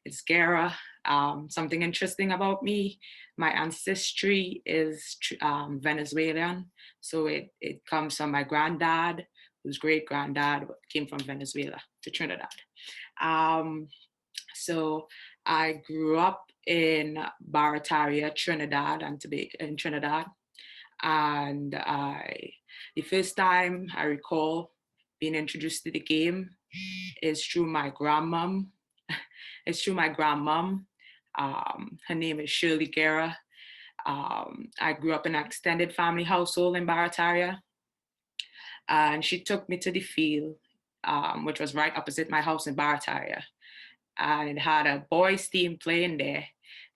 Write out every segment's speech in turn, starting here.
It's GUERRA. Something interesting about me, my ancestry is Venezuelan. So it comes from my granddad, whose great granddad came from Venezuela to Trinidad. Um, so I grew up in Barataria, Trinidad, and to be in Trinidad. And the first time I recall being introduced to the game is through my grandmom. It's through my grandmom. Her name is Shirley Guerra. I grew up in an extended family household in Barataria, and she took me to the field, which was right opposite my house in Barataria. And it had a boys team playing there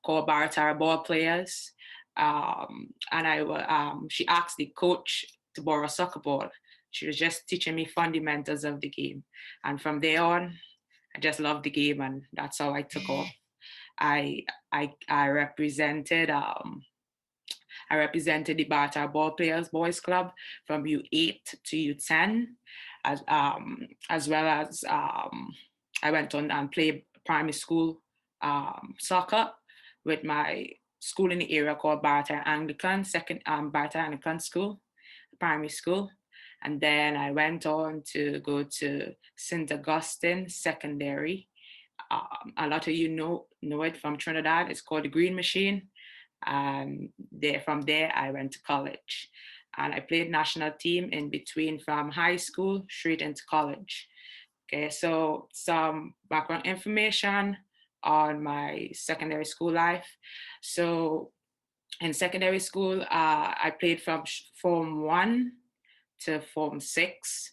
called Barataria Ball Players. She asked the coach to borrow a soccer ball. She was just teaching me fundamentals of the game. And from there on, I just loved the game, and that's how I took off. I represented the Barataria Ball Players Boys Club from U8 to U10, as well as I went on and played primary school soccer with my school in the area called Barataria Anglican, Barataria Anglican School, primary school. And then I went on to go to St. Augustine Secondary. A lot of you know it from Trinidad. It's called the Green Machine. And from there, I went to college. And I played national team in between from high school straight into college. Okay, so some background information on my secondary school life. So in secondary school, I played from Form 1 to Form 6,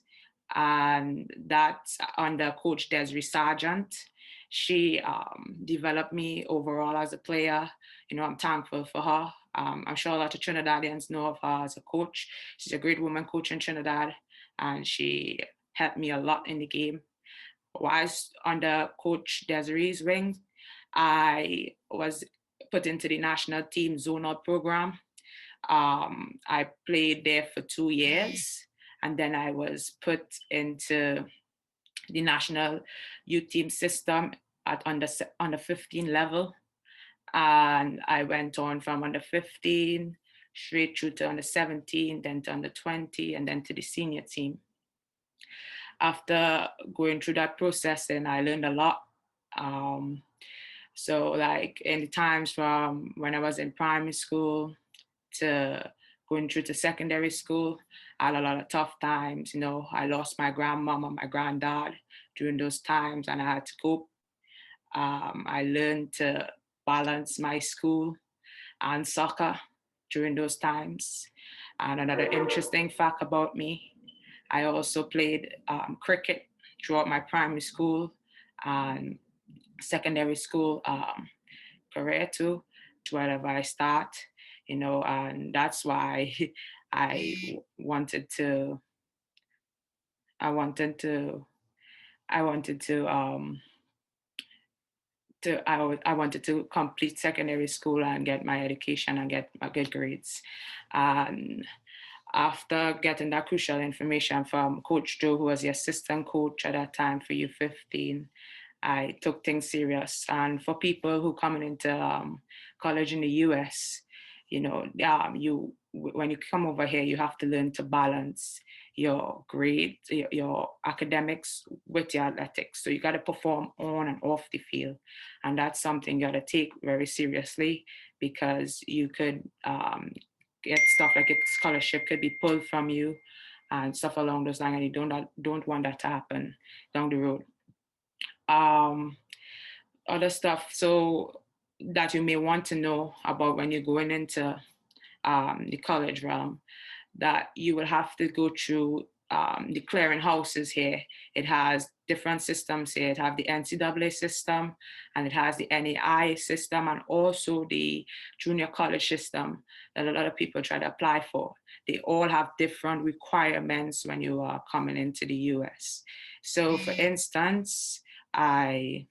and that's under Coach Desiree Sargent. She developed me overall as a player. You know, I'm thankful for her. I'm sure a lot of Trinidadians know of her as a coach. She's a great woman coach in Trinidad, and she helped me a lot in the game. Whilst under Coach Desiree's wing, I was put into the national team zonal program. I played there for 2 years, and then I was put into the national youth team system at under 15 level. And I went on from under 15 straight through to under 17, then to under 20, and then to the senior team. After going through that process, then I learned a lot. So like in the times from when I was in primary school to going through to secondary school, I had a lot of tough times. You know, I lost my grandmom and my granddad during those times, and I had to cope. I learned to balance my school and soccer during those times. And another interesting fact about me, I also played cricket throughout my primary school and secondary school career too, to wherever I start, you know, and that's why I wanted to I wanted to I wanted to complete secondary school and get my education and get my good grades. And after getting that crucial information from Coach Joe, who was the assistant coach at that time for U15, I took things serious. And for people who coming into college in the US, you know, when you come over here, you have to learn to balance your grades, your academics with your athletics. So you got to perform on and off the field. And that's something you got to take very seriously, because you could get stuff like a scholarship could be pulled from you and stuff along those lines, and you don't want that to happen down the road. Other stuff so that you may want to know about when you're going into the college realm, that you will have to go through the clearing houses here. It has different systems here. It has the NCAA system, and it has the NAI system, and also the junior college system that a lot of people try to apply for. They all have different requirements when you are coming into the US. So for instance, I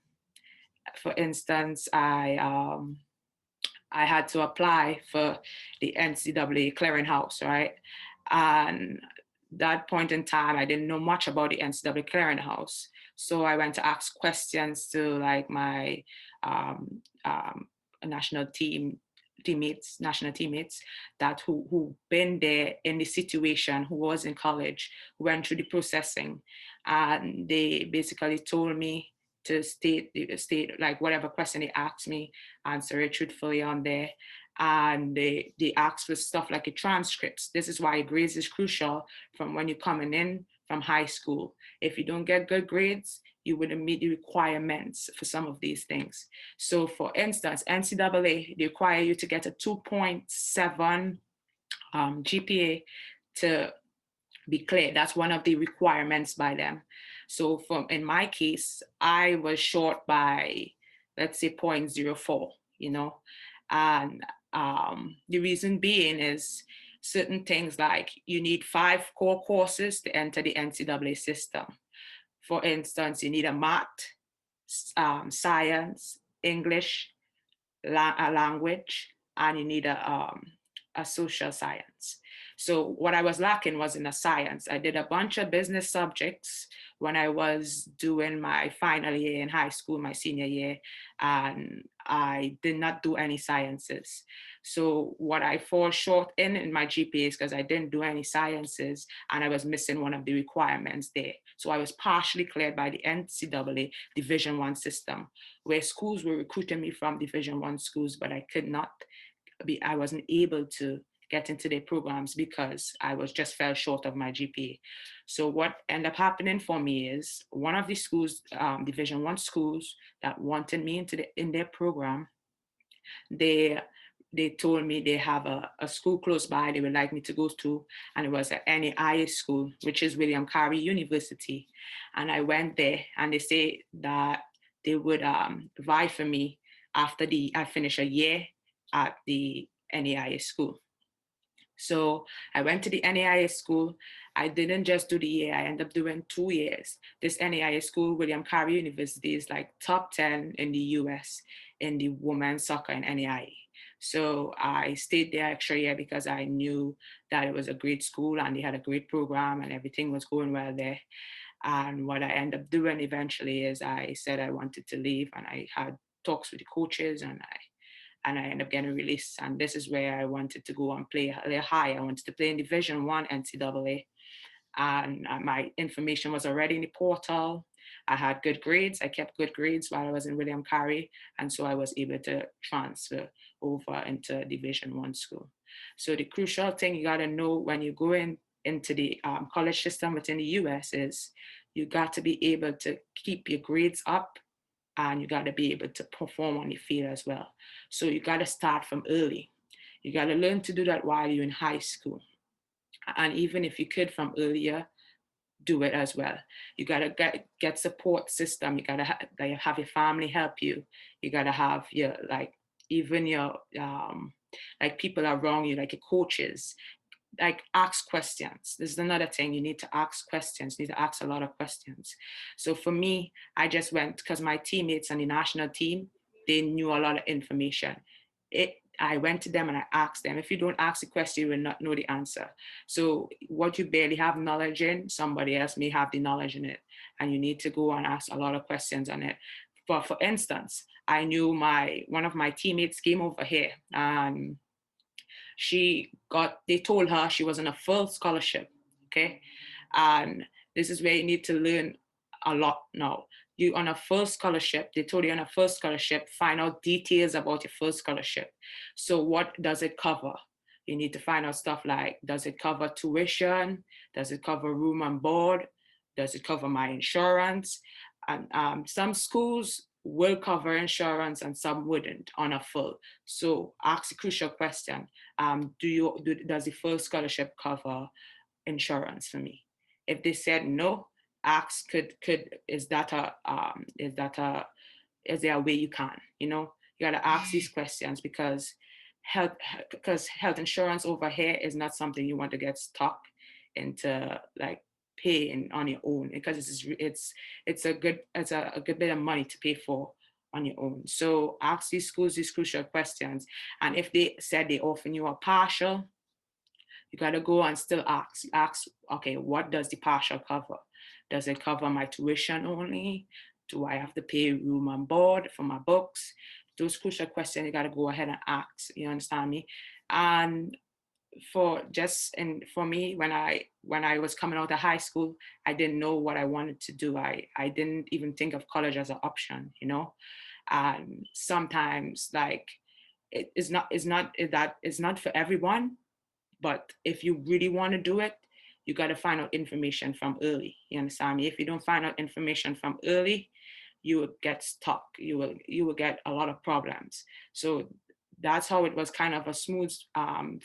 had to apply for the NCAA clearinghouse, right? And that point in time, I didn't know much about the NCAA clearinghouse. So I went to ask questions to like my um, um, national national teammates that who been there in the situation, who was in college, who went through the processing, and they basically told me to state like whatever question they asked me, answer it truthfully on there. And they ask for stuff like a transcripts. This is why grades is crucial from when you're coming in from high school. If you don't get good grades, you wouldn't meet the requirements for some of these things. So for instance, NCAA, they require you to get a 2.7 GPA to be clear. That's one of the requirements by them. So in my case, I was short by, let's say, 0.04, and the reason being is certain things like you need 5 core courses to enter the NCAA system. For instance, you need a math, science, English, a language, and you need a social science. So what I was lacking was in a science. I did a bunch of business subjects when I was doing my final year in high school, my senior year, and I did not do any sciences. So what I fall short in my GPA is because I didn't do any sciences and I was missing one of the requirements there. So I was partially cleared by the NCAA Division I system, where schools were recruiting me from Division I schools, but I wasn't able to get into their programs because I was just fell short of my GPA. So what ended up happening for me is one of the schools, Division I schools that wanted me in their program, they they told me they have a school close by they would like me to go to, and it was an NAIA school, which is William Carey University. And I went there, and they say that they would provide for me after I finish a year at the NAIA school. So I went to the NAIA school. I didn't just do the year, I ended up doing 2 years. This NAIA school, William Carey University, is like top 10 in the US in the women's soccer in NAIA. So I stayed there extra year because I knew that it was a great school and they had a great program and everything was going well there. And what I ended up doing eventually is I said I wanted to leave, and I had talks with the coaches, and I ended up getting released. And this is where I wanted to go and play a little high. I wanted to play in Division I NCAA. And my information was already in the portal. I had good grades. I kept good grades while I was in William Carey. And so I was able to transfer over into Division I school. So the crucial thing you got to know when you go into the college system within the US is you got to be able to keep your grades up, and you got to be able to perform on the field as well. So you got to start from early. You got to learn to do that while you're in high school. And even if you could from earlier, do it as well. You got to get support system. You got to have your family help you. You got to have your, like, even your, like people around you, like your coaches, like ask questions. This is another thing. You need to ask questions. You need to ask a lot of questions. So for me, I just went because my teammates on the national team, they knew a lot of information. I went to them and I asked them. If you don't ask the question, you will not know the answer. So what you barely have knowledge in, somebody else may have the knowledge in it. And you need to go and ask a lot of questions on it. But for instance, I knew one of my teammates came over here, and they told her she was on a full scholarship. Okay. And this is where you need to learn a lot now. You on a full scholarship, they told you on a full scholarship, find out details about your full scholarship. So what does it cover? You need to find out stuff like, does it cover tuition? Does it cover room and board? Does it cover my insurance? And some schools will cover insurance and some wouldn't on a full. So ask the crucial question: does the full scholarship cover insurance for me? If they said no, ask is there a way you can? You gotta ask these questions because health insurance over here is not something you want to get stuck into, like paying on your own, because it's a good bit of money to pay for on your own. So ask these schools these crucial questions, and if they said they offer you a partial, You got to go and still ask, okay, what does the partial cover? Does it cover my tuition only? Do I have to pay room and board for my books? Those crucial questions you got to go ahead and ask. You understand me? And for me, when I was coming out of high school, I didn't know what I wanted to do. I didn't even think of college as an option, and sometimes, like, it's not for everyone. But if you really want to do it, you got to find out information from early. You understand me? If you don't find out information from early, you will get stuck. You will get a lot of problems. So that's how it was kind of a smooth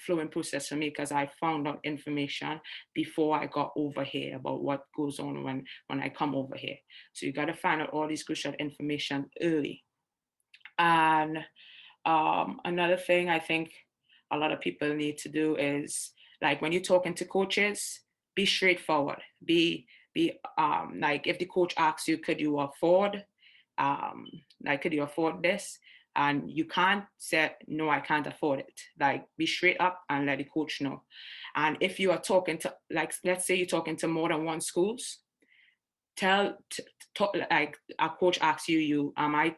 flowing process for me, because I found out information before I got over here about what goes on when I come over here. So you got to find out all these crucial information early. And another thing I think a lot of people need to do is, like, when you're talking to coaches, be straightforward. Be like, if the coach asks you, could you afford, could you afford this? And you can't say, no, I can't afford it. Like, be straight up and let the coach know. And if you are talking to, like, let's say you're talking to more than one schools, tell talk, like, a coach asks you am I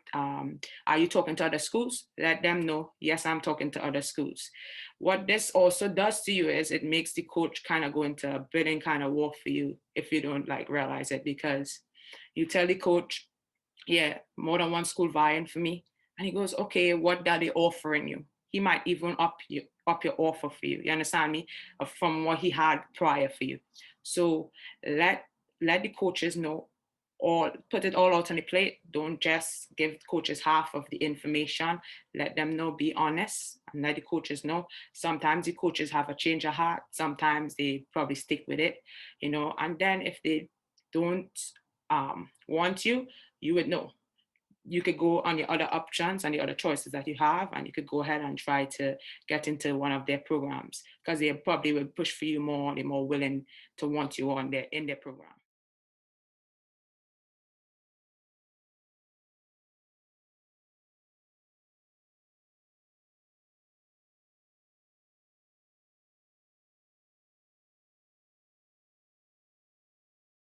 are you talking to other schools? Let them know, yes, I'm talking to other schools. What this also does to you is it makes the coach kind of go into a bidding kind of war for you, if you don't, like, realize it, because you tell the coach, yeah, more than one school vying for me. And he goes, okay, what are they offering you? He might even up your offer for you. You understand me? From what he had prior for you. So let let the coaches know, or put it all out on the plate. Don't just give coaches half of the information. Let them know, be honest, and let the coaches know. Sometimes the coaches have a change of heart. Sometimes they probably stick with it, and then if they don't want you, you would know. You could go on your other options and the other choices that you have, and you could go ahead and try to get into one of their programs, because they probably will push for you more. They're more willing to want you on in their program.